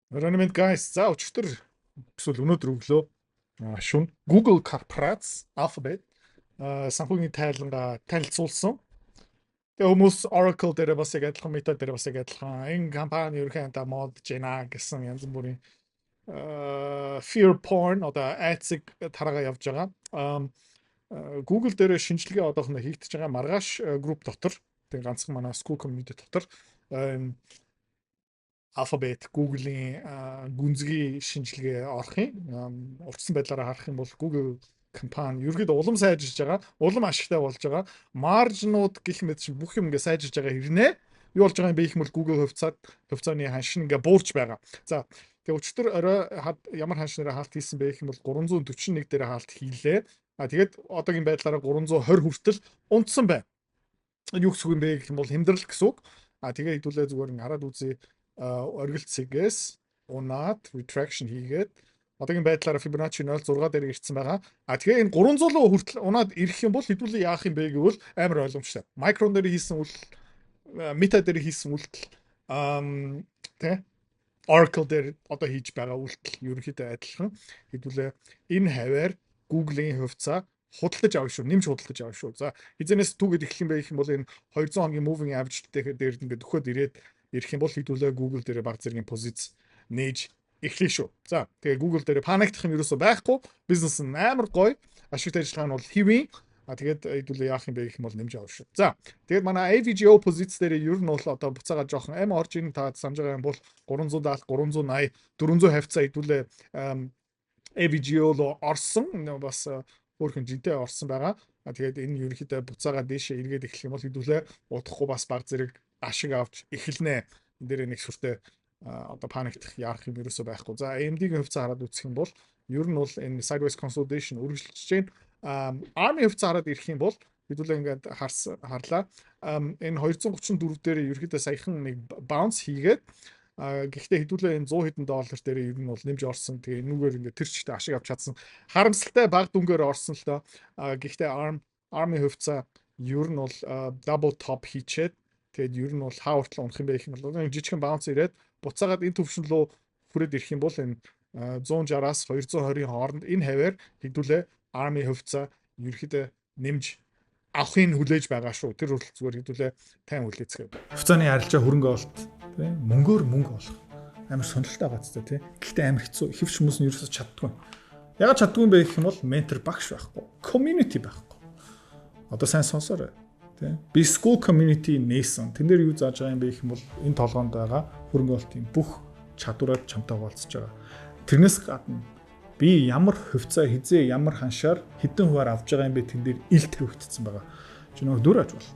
Running guys, за өчигдөр эсвэл өнөөдөр өглөө шүн Google корпорац Alphabet санхүүгийн тайлангаа танилцуулсан. Тэгээ хүмүүс Oracle дээр бас яг адилхан, Meta дээр бас яг адилхан энэ компани ерөнхийдөө модж байна гэсэн янз бүрийн fear porn одоо айцыг тараагаа явж байгаа. Google дээр шинжилгээ одоохондоо хийгдэж байгаа маргааш групп дотор тэгээ ганцхан манай school community дотор Alphabet, Google-ийн гүнзгий шинжилгээ орохын урьдчилан байдлаараа харах юм бол Google компани ерөөдөө улам сайжирж байгаа, улам ашигтай болж байгаа. Маржнууд гэх мэт чинь бүх юм ингээ сайжирж байгаа хэрнээ юу болж байгаа юм бэ гэх юм бол Google хувьцааны ханшин ингээ буурч байгаа. За тэгээ өчтөр орой ямар ханшнаараа хаалт хийсэн бэ гэх юм бол 341 дээр хаалт хийлээ. Тэгээд одоогийн байдлаараа 320 хүртэл унтсан байна. Юу гэсэн юм бэ гэх юм бол хямдрал гэсэн үг. Тэгээ хэдүүлээ зүгээр ин хараад үзье. Оргилцгээс унаад retraction хийгээд одоогийн байдлаараа Fibonacci 0.6 дээр ирсэн байгаа. Тэгээ энэ 300 хүртэл унаад ирэх юм бол хэдүүлээ яах юм бэ гэвэл амар ойлгомжтой. Micron дээр хийсэн үйл Meta дээр хийсэн үйлдэл тэ Oracle дээр одоо хийж байгаа үйлдэл ерөнхийдөө адилхан. Хэдүүлээ энэ хаваар Google-ийн хувьцаа худалдаж авах шүү, нэмж худалдаж авах шүү. За хизэнээс түүгээд эхлэх юм бэ гэх юм бол энэ 200 хоногийн moving average дээр ингээд өгөхөд ирээд ирэх юм бол хэдүүлээ Google дээр баг зэргийн позиц нээж эхлэх шүү. За тэгээ Google дээр паниктах юм ерөөсөө байхгүй. Бизнес нь амар гоё. Ашигтай ажиллагаа нь бол хэвэн. Тэгээд хэдүүлээ яах юм бэ гэх юм бол нэмж авах шүү. За тэгээд манай AVGO позиц дээр ер нь бол одоо буцаага жоохон ам орж ийн та санаж байгаа юм бол 370, 380, 400 хавцаа хэдүүлээ AVGO руу орсон. Бас өөрхөн жинтэй орсон байгаа. Тэгээд энэ ерөнхийдөө буцаага дээшээ эргээд эхлэх юм бол хэдүүлээ удахгүй бас баг зэрэг ашиг авч эхэлнэ. Энд дээр нэг сүртэй одоо паниктах яарах юм ерөөсөө байхгүй. За AMD-ийн хувьцаа хараад үзэх юм бол ер нь бол энэ sideways consolidation үргэлжилж байна. ARM-ийн хувьцаа хараад ирэх юм бол хэдүүлээ ингээд харлаа. Энэ 234 дээр ерөөдөө саяхан нэг bounce хийгээд гэхдээ хэдүүлээ энэ 100 хэдэн доллар дээр ер нь бол нэмж орсон. Тэгээ энүүгээр ингээд тэр чигтээ ашиг авч чадсан. Харамсалтай баг дүнгээр орсон л доо. Гэхдээ ARM-ийн хувьцаа ер нь бол double top хийчээд тэгээд ер нь бол хаа хүртэл унах юм бэ гэх юм бол нэг жижигхэн bounce ирээд буцаагаад энэ төвшин рүү хүрээд ирэх юм бол энэ 160-аас 220-ийн хооронд энэ хаваар хэдүүлээ ARM-ийн хувьцаа ерөөхдөө нэмж авахын хүлээж байгаа шүү. Тэр хүртэл зүгээр хэдүүлээ тайм хүлээцгээе. Хувьцааны арилжаа хөрөнгө олт тийм мөнгөөр мөнгө олох амар сонирхолтой байгаа ч тийм. Гэхдээ амар хэцүү. Ихэвч хүмүүс нь ерөөсөж чаддгүй. Ягаад чаддгүй юм бэ гэх юм бол ментор багш байхгүй. Community байхгүй. Одоо сайн сонсоорой. Би school community нээсэн. Тэн дээр юу зааж байгаа юм бэ гэх юм бол энэ толгоонд байгаа хөрөнгө олтын бүх чадвараар чамтай хуваалцаж байгаа. Тэрнээс гадна би ямар хувьцаа хизээ ямар ханшаар хэдэн хуваар авж байгаа юм бэ тэн дээр ил тавигдсан байгаа. Чи нөгөө дүр аж бол.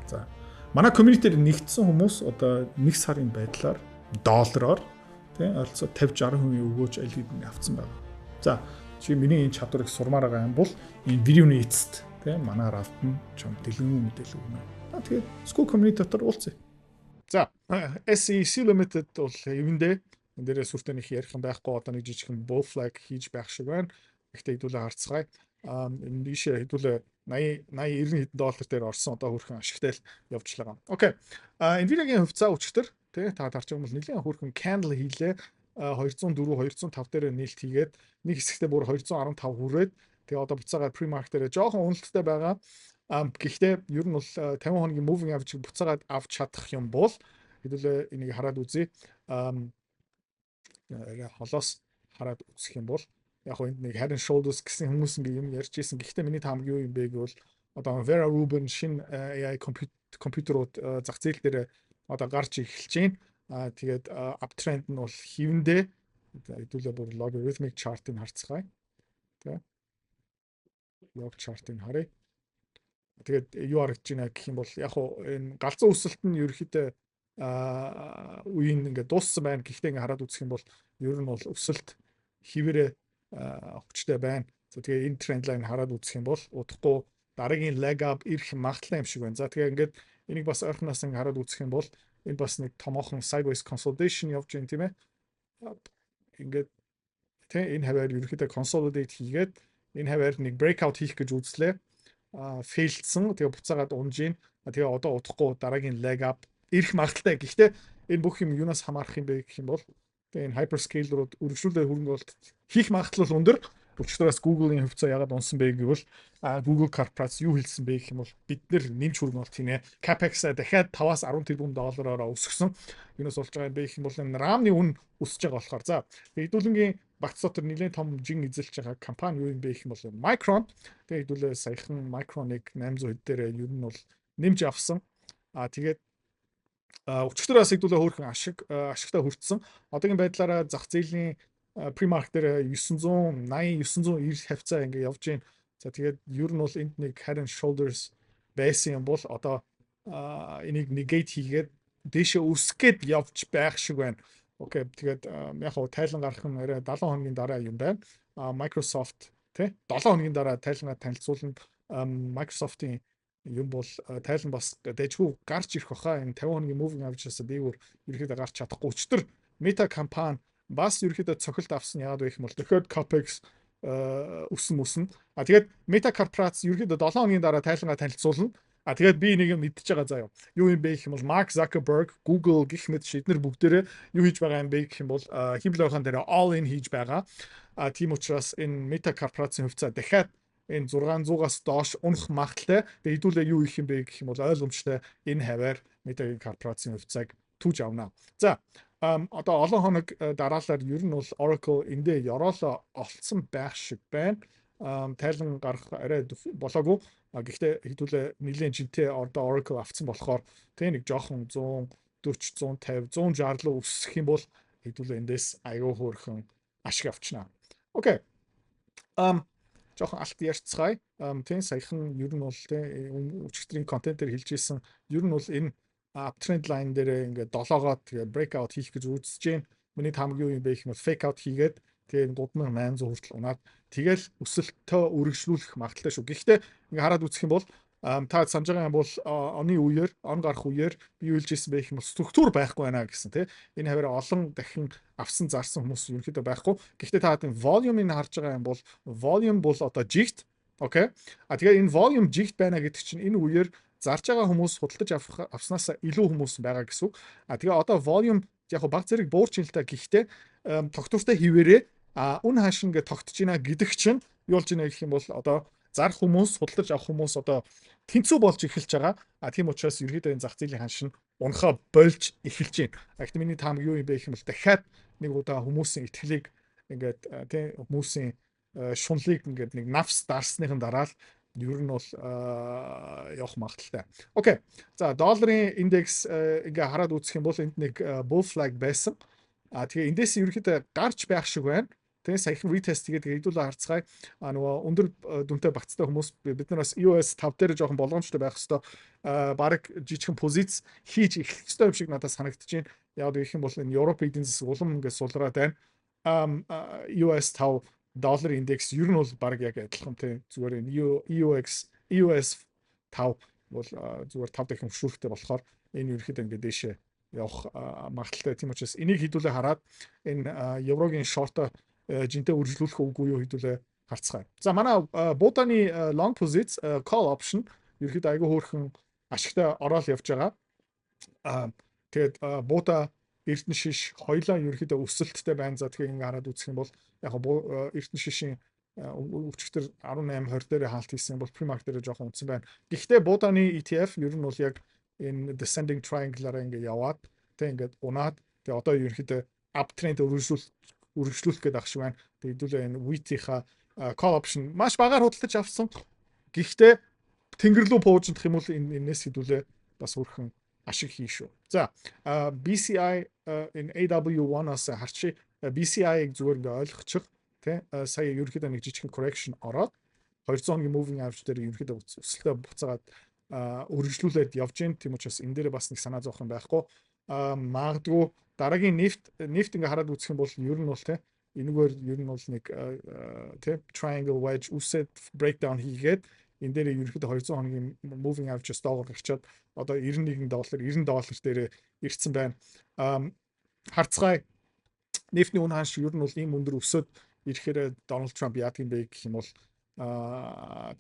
За. Манай community-д нэгдсэн хүмүүс одоо 1 сарын байдлаар доллараар тийм ойролцоо 50-60% өгөөж аль хэдийн авцсан байгаа. За, чи миний энэ чадварыг сурмаар байгаа юм бол энэ видеоны эцэст тийм манаар автна чам дэлгэн мэдээлэл өгнө. Тэгээд school community дотор уулзъя. За, SEC Limited бол эвэндээ энэ дээрээ сүртэнийх ярих юм байхгүй одоо нэг жижигхэн bull flag хийж байх шиг байна. Гэхдээ хэдүүлээ харцгаая. Энэ бишээ хэдүүлээ 80 90 хэдэн доллар дээр орсон одоо хөрхэн ашигтай л явж байгаа. Окей. Nvidia-гийн хувьцаа өчтөр тий та тарч байгаа бол нэлийн хөрхэн candle хийлээ. 204 205 дээр нээлт хийгээд нэг хэсэгтээ бүр 215 хүрээд тэгээ одоо буцаагаар pre-market дээр жоохон уналттай байгаа. Гэхдээ ер нь бол 50 хоногийн moving average-ийг буцаагаад авч чадах юм бол хэдүүлээ энийг хараад үзье. Холоос хараад үзэх юм бол яг хөө энд нэг head and shoulders гэсэн хүмүүс ингээ юм ярьж ийсэн. Гэхдээ миний таамаг юу юм бэ гэвэл одоо Vera Rubin шинэ AI компьютерууд зах зээл дээр одоо гарч эхэлж байна. Тэгээд uptrend нь бол хивэндээ хэдүүлээ бүр logarithmic chart-ыг харцгаая. Тэ. Log chart-ыг харъя. Тэгээд юу харагдаж байна гэх юм бол яг хөө энэ галзуу өсөлт нь ерөөхдөө үеийн ингээ дууссан байна. Гэхдээ ингээ хараад үзэх юм бол ер нь бол өсөлт хിവэрэ хүчтэй байна. За тэгээ энэ тренд лайн хараад үзэх юм бол удахгүй дараагийн leg up ирэх магадлал юм шиг байна. За тэгээ ингээд энийг бас ойрхоноос ингээ хараад үзэх юм бол энэ бас нэг томоохон sideways consolidation явж байна тийм ээ. Ингээд тэгээ энэ хаваар ерөөхдөө consolidate хийгээд энэ хаваар нэг breakout хийх гэж үзлээ. Failдсан. Тэгээ буцаагаад унжийн. Тэгээ одоо удахгүй дараагийн leg up ирэх магадлалтай. Гэхдээ энэ бүх юм юунаас хамаарах юм бэ гэх юм бол Тэгээ энэ hyperscaler-ууд үргэлжлүүлээ хөрөнгө оруулалт хийх магадлал өндөр. Өчигдөөс Google-ийн хувьцаа ягаад унсан бэ гэвэл Google Corporation юу хэлсэн бэ гэх юм бол бид нэр нэмж хөрөнгө оруулалт хийнэ. Capex-а дахиад 5-аас 10 тэрбум доллараар өсгсөн. Юунаас болж байгаа юм бэ гэх юм бол энэ RAM-ны үн өсөж байгаа болохоор за хэдүүлэнгийн багц дотор нэлээд том жин эзэлж байгаа компани юу юм бэ гэх юм бол Micron. Тэгээ хэдүүлээ саяхан Micron-ыг 800 хэд дээр ер нь бол нэмж авсан. Тэгээд өчигдөрөөс хэдүүлээ хөөрхөн ашигтай хүртсэн. Одоогийн байдлаараа зах зээлийн pre-market дээр 980 990 хавцаа ингээ явж байна. За тэгээд ер нь бол энд нэг head and shoulders байсан юм бол одоо энийг negate хийгээд дээшээ өсөх гээд явж байх шиг байна. Окей. Тэгээд яг хоо тайлан гарах нь арай 70 хоногийн дараа юм байна. Microsoft тий 7 хоногийн дараа тайлангаа танилцуулна. Microsoft-ийн юм бол тайлан бас дэжгүй гарч ирэх баха. Энэ 50 хоногийн moving average-аас дээгүүр ерөөдөө гарч чадахгүй. Өчтөр Meta компани бас ерөөдөө цохилт авсан яагаад вэ гэх юм бол дахиад Capex өснө. Тэгээд Meta Corporation ерөөдөө 7 хоногийн дараа тайлангаа танилцуулна. Тэгээд би нэг юм мэдчихэж байгаа заа юу. Юу юм бэ гэх юм бол Mark Zuckerberg, Google гэх мэт шийднэр бүгдээрээ юу хийж байгаа юм бэ гэх юм бол химлэхэн дээр all in хийж байгаа. Тийм учраас энэ Meta Corporation хувьцаа дахиад энэ 600-аас доош унах магадaltaй. Тэгээд хэдүүлээ юу их юм бэ гэх юм бол ойлгомжтой энэ хаваар Meta Corporation хувьцааг түүж авна. За одоо олон хоног дараалал ер нь бол Oracle эндээ ёроолоо олцсон байх шиг байна. Тайлан гарах арай болоогүй. Гэхдээ хэдүүлээ нэлийн жинтэй одоо Oracle авцсан болохоор тэг нэг жоохон 140, 150, 160 руу өсөх юм бол хэдүүлээ эндээс аюу хөөрхөн ашиг авчнаа. Окей. Жоохон алт ярьцгаая. Тийм саяхан ер нь бол тийм өчигдрийн контентээр хэлж ийсэн ер нь бол энэ uptrend line дээр ингээд 7-оод тэгээ breakout хийх гэж үзэж байна. Миний тамаг юу юм бэ гэх юм бол fake out хийгээд тэгээ 3800 хүртэл унаад тэгэл өсөлтөө үргэлжлүүлэх магадaltaй шүү. Гэхдээ ингээд хараад үзэх юм бол та санаж байгаа юм бол он гарах үеэр би юу хэлж ирсэн бэ гэх юм бол структур байхгүй байна гэсэн тийм. Энэ хаваар олон дахин авсан зарсан хүмүүс ерөнхийдөө байхгүй. Гэхдээ та энэ volume-ыг харж байгаа юм бол volume бол одоо жигт. Окей. Тэгээ энэ volume жигт байна гэдэг чинь энэ үеэр зарж байгаа хүмүүс худалдаж авснаас илүү хүмүүс байгаа гэсэн үг. Тэгээ одоо volume яг баг зэрэг буурч ин л та гэхдээ тогтвортой хിവэрээ үн хааш ингээд тогтож байна гэдэг чинь юу болж байна гэх юм бол одоо зарах хүмүүс худалдаж авах хүмүүс одоо тэнцүү болж эхэлж байгаа. Тийм учраас ерөөдөө энэ зах зээлийн ханш нь унахаа болж эхэлж байна. Гэхдээ миний таамаг юу юм бэ гэх юм бол дахиад нэг удаа хүмүүсийн итгэлийг ингээд тийм хүмүүсийн шунлыг ингээд нэг навс дарсныхын дараа л ер нь бол явах магадaltaй. Окей. За долларын индекс ингээ хараад үзэх юм бол энд нэг bull flag байсан. Тэгээ эндээс ерөөхдөө гарч байх шиг байна. Тэгээ саяхан retest хийгээд хэдүүлээ харцгаая. Нөгөө өндөр дүнтэй багцтай хүмүүс бид нар бас EOS 5 дээр жоохон болгоомжтой байх хэвээр баг жижигхэн позиц хийж эхлэх ёстой юм шиг надад санагдаж байна. Яг гэх юм бол энэ Европ эдийн засаг улам ингээ сулраад байна. EOS 5 доллар индекс ер нь бол баг яг адилхан тий зүгээр энэ EOS 5 бол зүгээр 5 дахин хөшүүрхтэй болохоор энэ ерөөхдөө ингээд дэшээ явах магадaltaй. Тийм учраас энийг хэдүүлээ хараад энэ еврогийн шорто жинтэй үргэлжлүүлэх үгүй юу хэдүүлээ харцгаая. За манай бууданы long position call option ерөөхдөө айгүй хөөрхөн ашигтай ороод явж байгаа. Тэгээд буута Эрдэнэ шиш хоёлаа ерөөхдөө өсөлттэй байна. За тэгэхээр ингээ хараад үзэх юм бол яг Эрдэнэ шишийн өчигдөр 18-20 дээр хаалт хийсэн бол pre-market дээр жоохон унтсан байна. Гэхдээ бууданы ETF ер нь бол яг энэ descending triangle-аараа ингээ яваад тэг ингээд унаад тэг одоо ерөөхдөө uptrend үргэлжлүүлэх гээд ах шиг байна. Тэг хэдүүлээ энэ wheat-ийнхаа call option маш багаар худалдаж авсан. Гэхдээ тэнгэр рүү бууждах юм бол энэс хэдүүлээ бас өөрхөн ашиг хий шүү. За BCI in AW1-аас харчи BCI-ыг зүгээр ингээ ойлгочих тий сая ерөөхдөө нэг жижигхэн correction ороод 200 хоногийн moving average дээр ерөөхдөө өсөлтөө буцаагаад үргэлжлүүлээд явж гин. Тийм учраас энэ дээр бас нэг санаа зовхон байхгүй. Магадгүй дараагийн нефт ингээ хараад үзэх юм бол ер нь бол тий энэгээр ер нь бол нэг тий triangle wedge үсэд breakdown хийгээд энэ дээр ерөөхдөө 200 хоногийн moving average-с доогоор гарчаад одоо 91 доллар 90 доллар дээр ирсэн байна. Харцгаая нефтний үн ханш ер нь бол ийм өндөр өсөд ирэхээр Дональд Трамп яадаг юм бэ гэх юм бол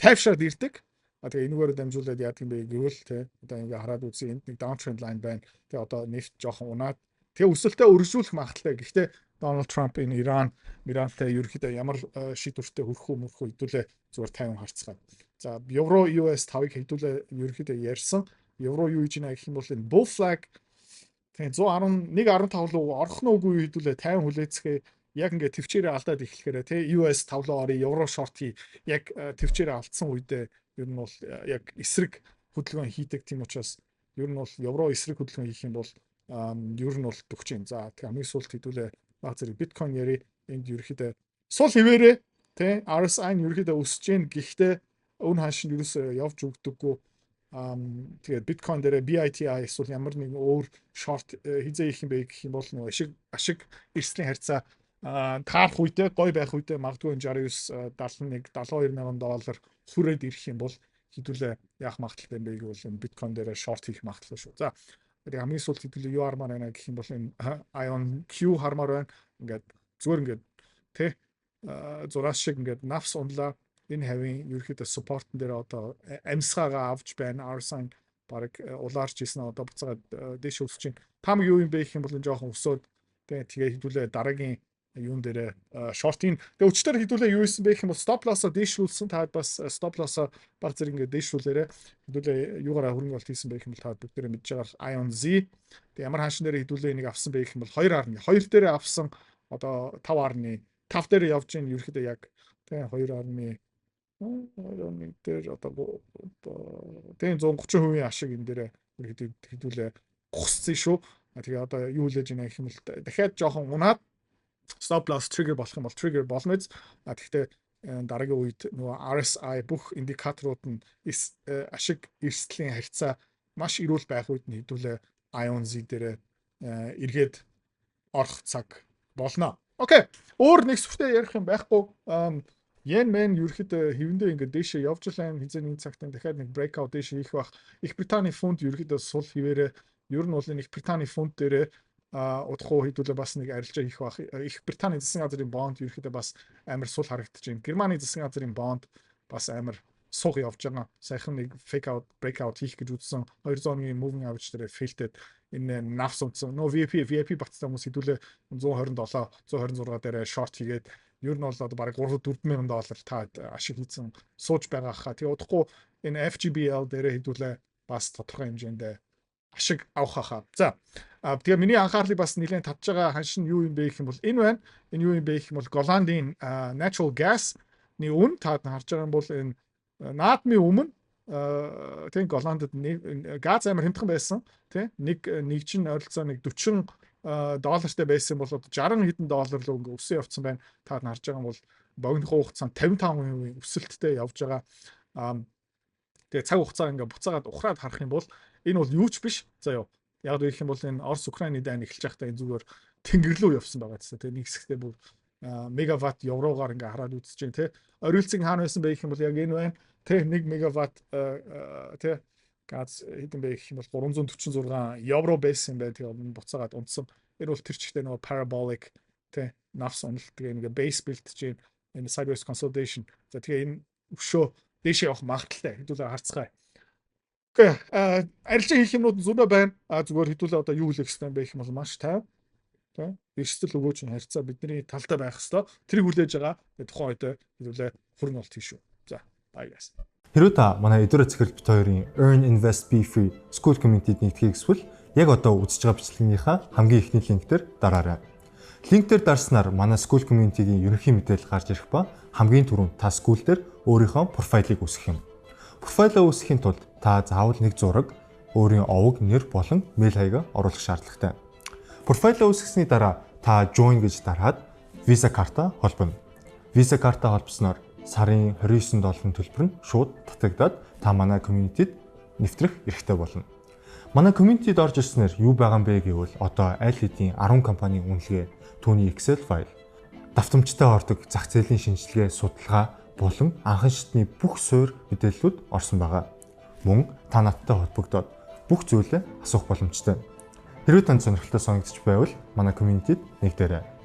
тайвшраад ирдэг. Тэгээ энэгээр дамжуулаад яадаг юм бэ гэвэл те одоо ингээ хараад үзье энд нэг downtrend line байна. Тэгээ одоо нефт жоохон унаад Тэгээ өсөлтөө өргөжүүлэх магадaltaй. Гэхдээ Donald Trump энэ Ирантай ерөөхдөө ямар шийдвэртэй хүрэх үү хэдүүлээ зүгээр тайван харцгаад. За евро US 5-ыг хэдүүлээ ерөөхдөө ярьсан. Евро юу гэж нэ гэх юм бол энэ bull flag тэгээ 111.15 руу орох нь үгүй хэдүүлээ тайван хүлээцгээ яг ингээд төвчээрээ алдаад эхлэхээр те US 5 руу орё евро шортыг яг төвчээрээ алдсан үедээ ер нь бол яг эсрэг хөдөлгөөн хийдэг тийм учраас ер нь бол евро эсрэг хөдөлгөөн хийх юм бол ер нь бол төгч юм. За тэгээ хамгийн сүүлд хэдүүлээ баг зэрэг биткойн яри энд ерөөхдөө сул хിവэрээ те RSI нь ерөөхдөө өсөж гин гэхдээ өн хааш нь ерөөсөө явж өгдөггүй. Тэгээд биткойн дээр BITI эсвэл ямар нэгэн өөр шорт хизээ их юм бэ гэх юм бол нөгөө ашиг эрсдлийн харьцаа таарах үедээ гой байх үедээ магадгүй 69 71 72 мянган доллар хүрээд ирэх юм бол хэдүүлээ яах магадaltaй юм бэ гэвэл энэ биткойн дээр шорт хийх магадaltaй шүү. За тэгээд хамгийн сүүлд хэдүүлээ юу хармаар байна гэх юм бол энэ ION Q хармаар байна. Ингээд зүгээр ингээд тэ зураас шиг ингээд нафс унлаа. Энэ хавийн ерөөхдөө supportн дээр одоо амьсгаагаа авч байна. RSI баг улаарч ийсэн одоо буцаад дээш өсөж чинь. Там юу юм бэ гэх юм бол энэ жоохон өсөөд тэгээ хэдүүлээ дараагийн юун дээр шортын тэгээ өчтөр хэдүүлээ юу исэн бэ гэх юм бол stop loss-а дээшлүүлсэн. Та бас stop loss-а баг зэрэг ингээд дээшлүүлээрэ хэдүүлээ юугаараа хөрөнгө оруулалт хийсэн бэ гэх юм бол та бүгдээрээ мэдж байгаа ION Z. Тэгээ ямар хаашин дээр хэдүүлээ энийг авсан бэ гэх юм бол 2 дээрээ авсан одоо 5.5 дээр явж ийн ерөөхдөө яг тэгээ 2.1 дээр одоо тэгээ 130% ашиг энэ дээр хэдүүлээ гусцсан шүү. Тэгээ одоо юу хэлэж байна гэх юм бол дахиад жоохон унаад stop loss trigger болох юм бол trigger болно. Гэхдээ дараагийн үед нөгөө RSI бүх индикаторууд нь ашиг эрсдлийн харьцаа маш эрүүл байх үед нь хэдүүлээ ION Z дээр эргээд орох цаг болно. Окей. Өөр нэг сүртэй ярих юм байхгүй. Yen men ерөөхдөө хэвэндээ ингээд дээшээ явж лайн хизээ нэг цагт дахиад нэг breakout дээшээ хийх бах. Их Британий фунт ерөөхдөө сул хിവэрээ ер нь бол энэ Их Британий фунт дээр удахгүй хэдүүлээ бас нэг арилжаа хийх бах. Их Британий засгийн газрын бонд ерөөхдөө бас амар сул харагдаж байна. Германы засгийн газрын бонд бас амар суг явж байгаа. Сайхан нэг fake out breakout хийх гэж үзсэн. 200 оны moving average дээр failed энэ нафс унтсан. No VIP батцтай хүмүүс хэдүүлээ 127 126 дээр short хийгээд ер нь бол одоо бараг 3-4 мянган доллар та ашиг хийсэн сууж байгаа хаа. Тэгээ удахгүй энэ FGBL дээр хэдүүлээ бас тодорхой хэмжээнд ашиг авах хаа. За тэгээ миний анхаарлыг бас нэлээд татж байгаа ханшин юу юм бэ гэх юм бол энэ байна. Энэ юу юм бэ гэх юм бол Голландын natural gas-ны үн та харж байгаа юм бол энэ наадмын өмнө тийм Голландд газ амар хямдхан байсан тийм нэг чинь ойролцоо нэг 40 доллартай байсан бол одоо 60 хэдэн доллар руу ингээ өссөн явцсан байна. Та харж байгаа юм бол богино хугацаанд 55% өсөлттэй явж байгаа. Тэгээ цаг хугацаа ингээ буцаагаад ухраад харах юм бол энэ бол юу ч биш. За ёо. Яг гэх юм бол энэ Орос Украины дайн эхэлж байхдаа энэ зүгээр тэнгэр рүү явсан байгаа гэсэн. Тэгээ нэг хэсэгтээ бүр мегаватт еврогоор ингээ хараад үзэж байна те. Орилцын хаана байсан бэ гэх юм бол яг энэ байна. Тэ 1 мегаватт тэ газ хэдэн бэ гэх юм бол 346 евро байсан бай. Тэгээ буцаагаад унтсан. Энэ бол тэр чигтээ нөгөө parabolic тэ нафс уналт тэгээ ингээ base built гэж энэ sideways consolidation. За тэгээ энэ өшөө дээшээ явах магадaltaй. Хэдүүлээ харцгаая. Окей. Арилжаа хийх юмнууд зөндөө байна. Зүгээр хэдүүлээ одоо юу хэлэх хэрэгтэй бэ гэх юм бол маш тайв. Тэ эрсдэл өгөөч харьцаа бидний талтай байх хэвээр. Тэрийг хүлээж байгаа. Тэгээ тухайн үед хэдүүлээ хөрөнгө оруулалт хийш үү. За bye guys. Хэрвээ та манай эдгээр цэцэрлэг бит хоёрын Earn Invest Be Free School Community-д нэгдэхийг эсвэл яг одоо үзэж байгаа бичлэгийнхаа хамгийн ихний линктээр дараарай. Линк дээр дарснаар манай School Community-гийн ерөнхий мэдээлэл гарч ирэх ба хамгийн түрүүнд та school дээр өөрийнхөө профайлыг үүсгэх юм. Профайлаа үүсгэхийн тулд та заавал нэг зураг, өөрийн овог, нэр болон мэйл хаягаа оруулах шаардлагатай. Профайлаа үүсгэсний дараа та join гэж дараад Visa карта холбоно. Visa карта холбосноор сарын 29 долларын төлбөр нь шууд татагдаад та манай community-д нэвтрэх эрхтэй болно. Манай community-д орж ирснээр юу байгаа юм бэ гэвэл одоо аль хэдийн 10 компанийн үнэлгээ, түүний Excel файл, давтамжтай ордог зах зээлийн шинжилгээ, судалгаа болон анхан шатны бүх суурь мэдээллүүд орсон байгаа. Мөн та надтай холбогдоод бүх зүйлээ асуух боломжтой. Хэрвээ танд сонирхолтой санагдчих байвал манай community-д нэгдээрэй.